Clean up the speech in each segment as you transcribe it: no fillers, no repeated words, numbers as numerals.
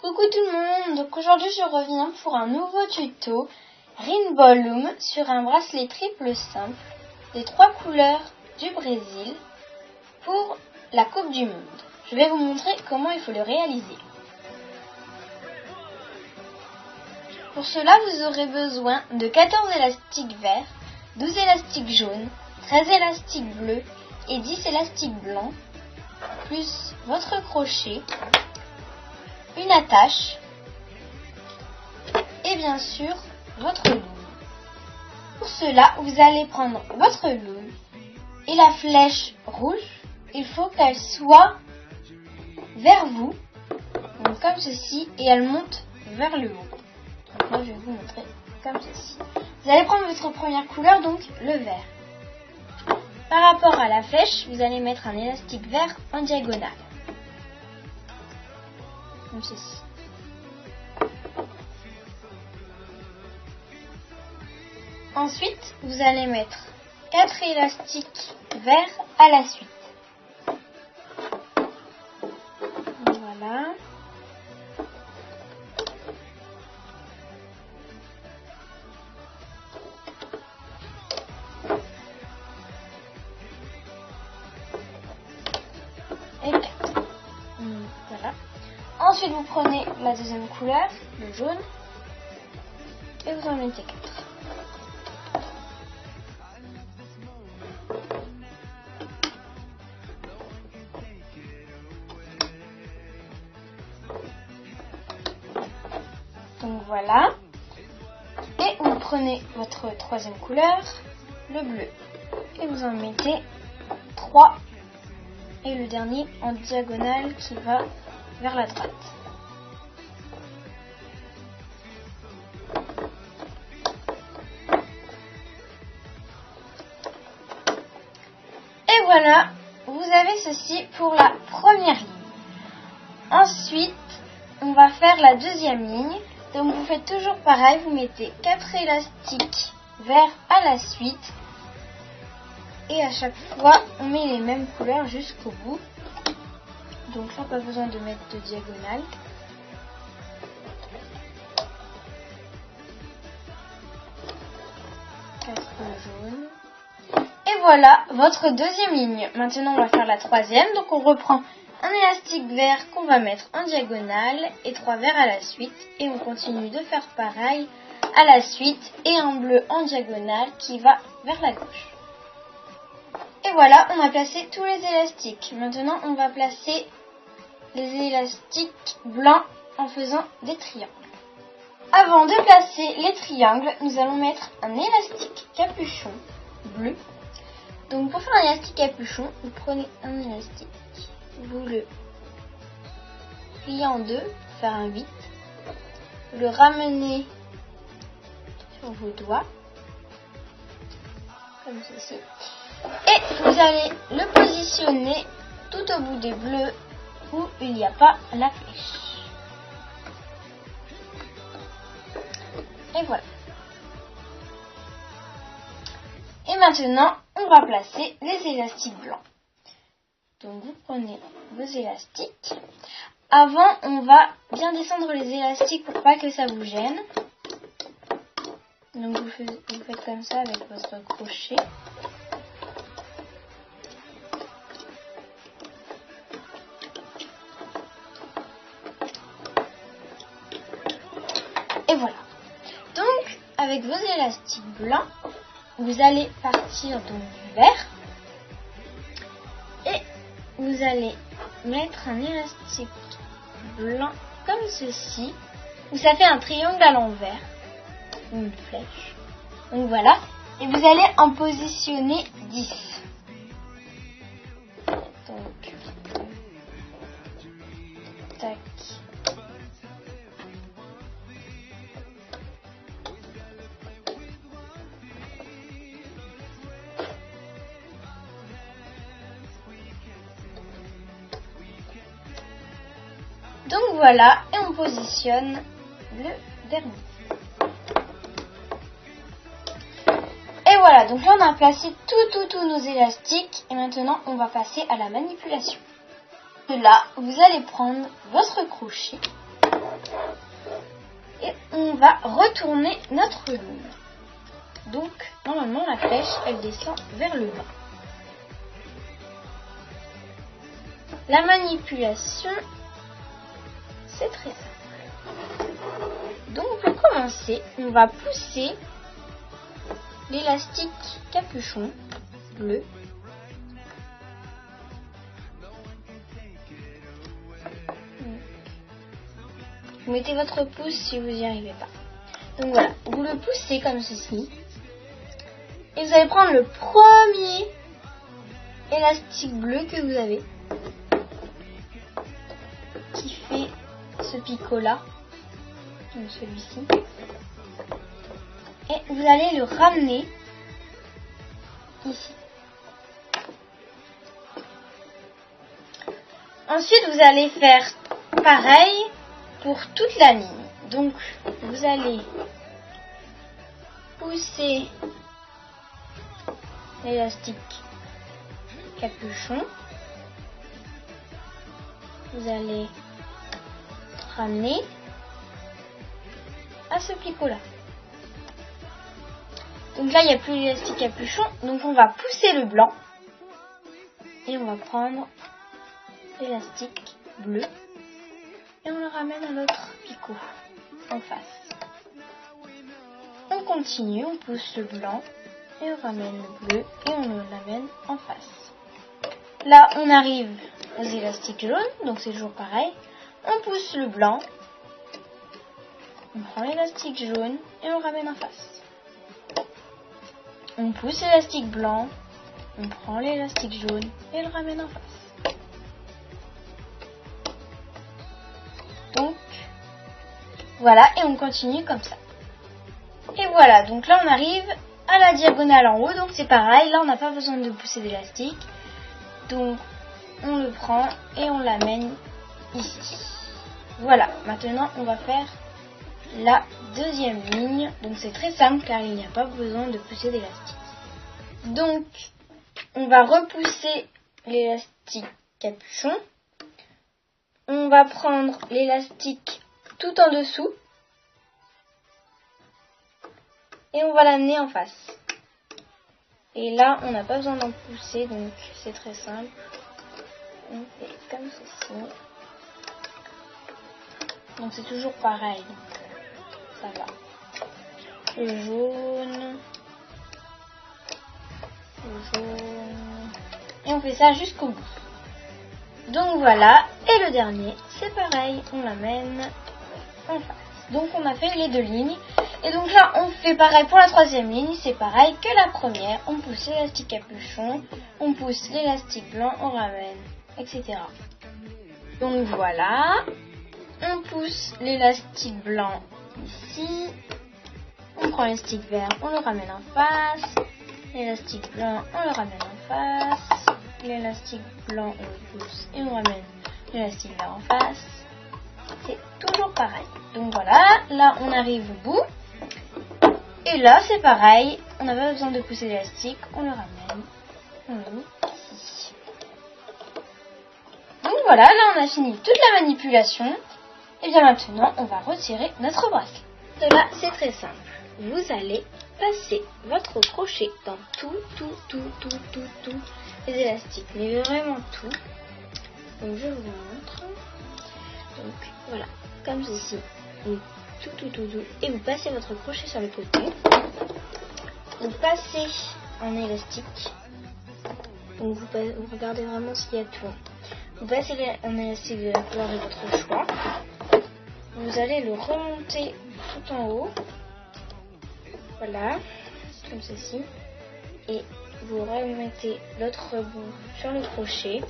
Coucou tout le monde, donc aujourd'hui je reviens pour un nouveau tuto Rainbow Loom sur un bracelet triple simple des 3 couleurs du Brésil pour la Coupe du Monde. Je vais vous montrer comment il faut le réaliser. Pour cela vous aurez besoin de 14 élastiques verts, 12 élastiques jaunes, 13 élastiques bleus et 10 élastiques blancs, plus votre crochet, une attache et bien sûr votre loom. Pour cela, vous allez prendre votre loom et la flèche rouge, il faut qu'elle soit vers vous, donc comme ceci, et elle monte vers le haut. Donc moi je vais vous montrer comme ceci. Vous allez prendre votre première couleur, donc le vert. Par rapport à la flèche, vous allez mettre un élastique vert en diagonale. Comme ceci. Ensuite, vous allez mettre 4 élastiques verts à la suite. Voilà. Et 4. Voilà. Ensuite, vous prenez la deuxième couleur, le jaune, et vous en mettez 4. Donc voilà. Et vous prenez votre troisième couleur, le bleu, et vous en mettez 3. Et le dernier en diagonale qui va vers la droite. Et voilà, vous avez ceci pour la première ligne. Ensuite, on va faire la deuxième ligne. Donc vous faites toujours pareil, vous mettez 4 élastiques verts à la suite. Et à chaque fois, on met les mêmes couleurs jusqu'au bout. Donc là, pas besoin de mettre de diagonale. Jaune. Et voilà votre deuxième ligne. Maintenant, on va faire la troisième. Donc on reprend un élastique vert qu'on va mettre en diagonale et 3 verts à la suite. Et on continue de faire pareil à la suite. Et un bleu en diagonale qui va vers la gauche. Et voilà, on a placé tous les élastiques. Maintenant, on va placer les élastiques blancs en faisant des triangles. Avant de placer les triangles, nous allons mettre un élastique capuchon bleu. Donc pour faire un élastique capuchon, vous prenez un élastique, vous le pliez en deux pour faire un 8, vous le ramenez sur vos doigts, comme ceci. Et vous allez le positionner tout au bout des bleus où il n'y a pas la flèche. Et voilà. Et maintenant, on va placer les élastiques blancs. Donc vous prenez vos élastiques. Avant, on va bien descendre les élastiques pour pas que ça vous gêne. Donc vous faites comme ça avec votre crochet. Et voilà. Donc, avec vos élastiques blancs, vous allez partir donc du vert. Et vous allez mettre un élastique blanc comme ceci. Où ça fait un triangle à l'envers. Une flèche. Donc voilà. Et vous allez en positionner 10. Donc, tac. Donc voilà, et on positionne le dernier. Et voilà, donc là on a placé tous nos élastiques et maintenant on va passer à la manipulation. Là, vous allez prendre votre crochet Et on va retourner notre ligne. Donc, normalement, la flèche, elle descend vers le bas. La manipulation, c'est très simple. Donc, pour commencer, on va pousser l'élastique capuchon bleu. Vous mettez votre pouce si vous n'y arrivez pas. Donc voilà, vous le poussez comme ceci. Et vous allez prendre le premier élastique bleu que vous avez, qui fait ce picot là, donc celui-ci. Et vous allez le ramener ici. Ensuite, vous allez faire pareil pour toute la ligne. Donc, vous allez pousser l'élastique capuchon. Vous allez ramener à ce picot-là. Donc là, il n'y a plus l'élastique capuchon. Donc, on va pousser le blanc. Et on va prendre l'élastique bleu. Et on le ramène à l'autre picot en face. On continue, on pousse le blanc et on ramène le bleu et on le ramène en face. Là, on arrive aux élastiques jaunes, donc c'est toujours pareil. On pousse le blanc, on prend l'élastique jaune et on le ramène en face. On pousse l'élastique blanc, on prend l'élastique jaune et on le ramène en face. Donc, voilà, et on continue comme ça. Et voilà, donc là on arrive à la diagonale en haut, donc c'est pareil, là on n'a pas besoin de pousser d'élastique. Donc, on le prend et on l'amène ici. Voilà, maintenant on va faire la deuxième ligne. Donc c'est très simple car il n'y a pas besoin de pousser d'élastique. Donc, on va repousser l'élastique capuchon. On va prendre l'élastique tout en dessous et on va l'amener en face. Et là, on n'a pas besoin d'en pousser, donc c'est très simple. On fait comme ceci. Donc c'est toujours pareil, donc ça va. Le jaune, et on fait ça jusqu'au bout. Donc voilà, et le dernier, c'est pareil, on l'amène en face. Donc on a fait les deux lignes. Et donc là, on fait pareil pour la troisième ligne, c'est pareil que la première. On pousse l'élastique capuchon, on pousse l'élastique blanc, on ramène, etc. Donc voilà, on pousse l'élastique blanc ici, on prend l'élastique vert, on le ramène en face, l'élastique blanc, on le ramène en face, l'élastique blanc, on le pousse et on ramène l'élastique vert en face. C'est toujours pareil. Donc voilà, là on arrive au bout. Et là c'est pareil, on n'a pas besoin de pousser l'élastique, on le ramène, on le met ici. Donc voilà, là on a fini toute la manipulation. Et bien maintenant on va retirer notre bracelet. Cela c'est très simple. Vous allez passer votre crochet dans tous les élastiques, mais vraiment tout. Donc je vous montre. Donc voilà, comme ceci. Donc, tout. Et vous passez votre crochet sur le côté. Vous passez un élastique. Donc vous regardez vraiment s'il y a tout. Vous passez un élastique de la couleur de votre choix. Vous allez le remonter tout en haut. Voilà, comme ceci. Et vous remettez l'autre bout sur le crochet.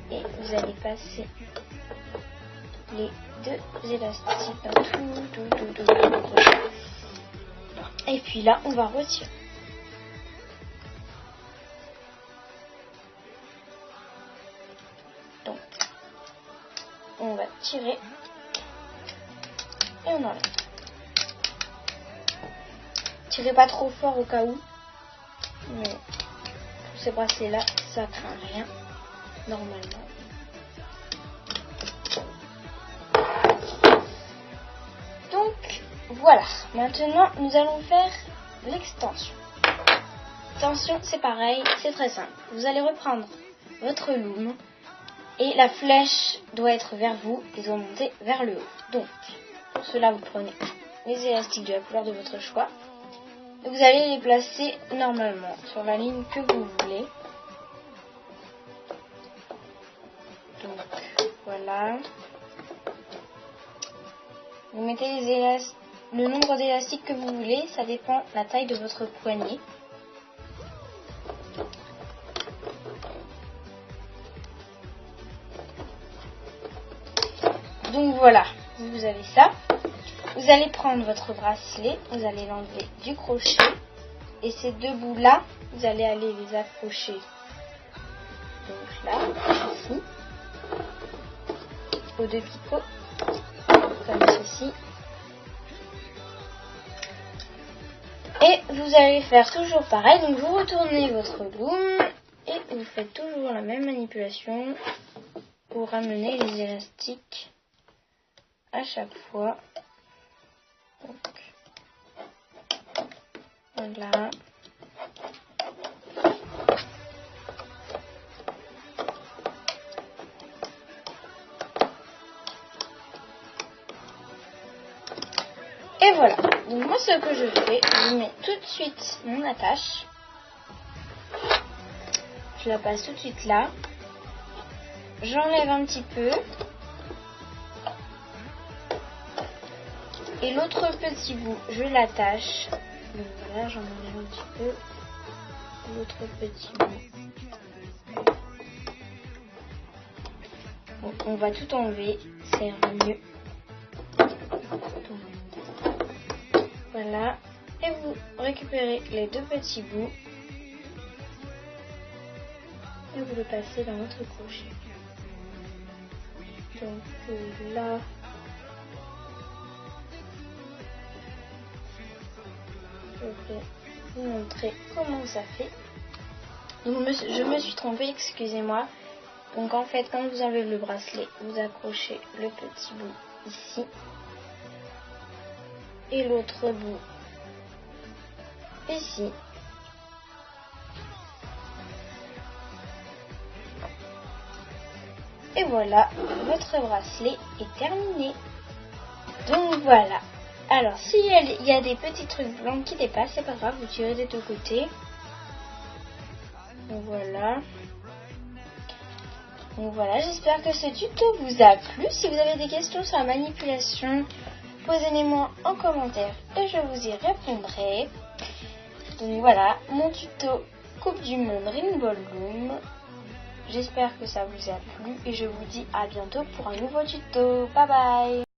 Et vous allez passer les deux élastiques dans tout. Et puis là, on va retirer. Donc, on va tirer et on enlève. Tirez pas trop fort au cas où, mais pour ces bracelets là, ça craint rien normalement. Donc Voilà, maintenant nous allons faire l'extension. L'extension, c'est pareil, c'est très simple. Vous allez reprendre votre loom et la flèche doit être vers vous et doit monter vers le haut. Donc, pour cela, vous prenez les élastiques de la couleur de votre choix et vous allez les placer normalement sur la ligne que vous voulez. Donc, voilà. Vous mettez le nombre d'élastiques que vous voulez, ça dépend de la taille de votre poignet. Donc voilà, vous avez ça. Vous allez prendre votre bracelet, vous allez l'enlever du crochet et ces deux bouts là, vous allez aller les accrocher. Donc là, ici, aux deux picots, comme ceci. Et vous allez faire toujours pareil, donc vous retournez votre loom et vous faites toujours la même manipulation pour ramener les élastiques à chaque fois. Donc, voilà. Et voilà. Donc moi ce que je fais, je mets tout de suite mon attache. Je la passe tout de suite là. J'enlève un petit peu. Et l'autre petit bout, je l'attache. Donc voilà, j'en enlève un petit peu. L'autre petit bout. Bon, on va tout enlever, ça ira mieux. Donc, voilà. Et vous récupérez les deux petits bouts. Et vous le passez dans votre crochet. Donc là. Je vais vous montrer comment ça fait. Donc je me suis trompée, excusez-moi. Donc en fait, quand vous enlevez le bracelet, vous accrochez le petit bout ici. Et l'autre bout ici. Et voilà, votre bracelet est terminé. Donc voilà. Alors, s'il y a des petits trucs blancs qui dépassent, c'est pas grave, vous tirez des deux côtés. Donc voilà. Donc voilà, j'espère que ce tuto vous a plu. Si vous avez des questions sur la manipulation, posez-les-moi en commentaire et je vous y répondrai. Donc voilà, mon tuto Coupe du Monde Rainbow Loom. J'espère que ça vous a plu et je vous dis à bientôt pour un nouveau tuto. Bye bye!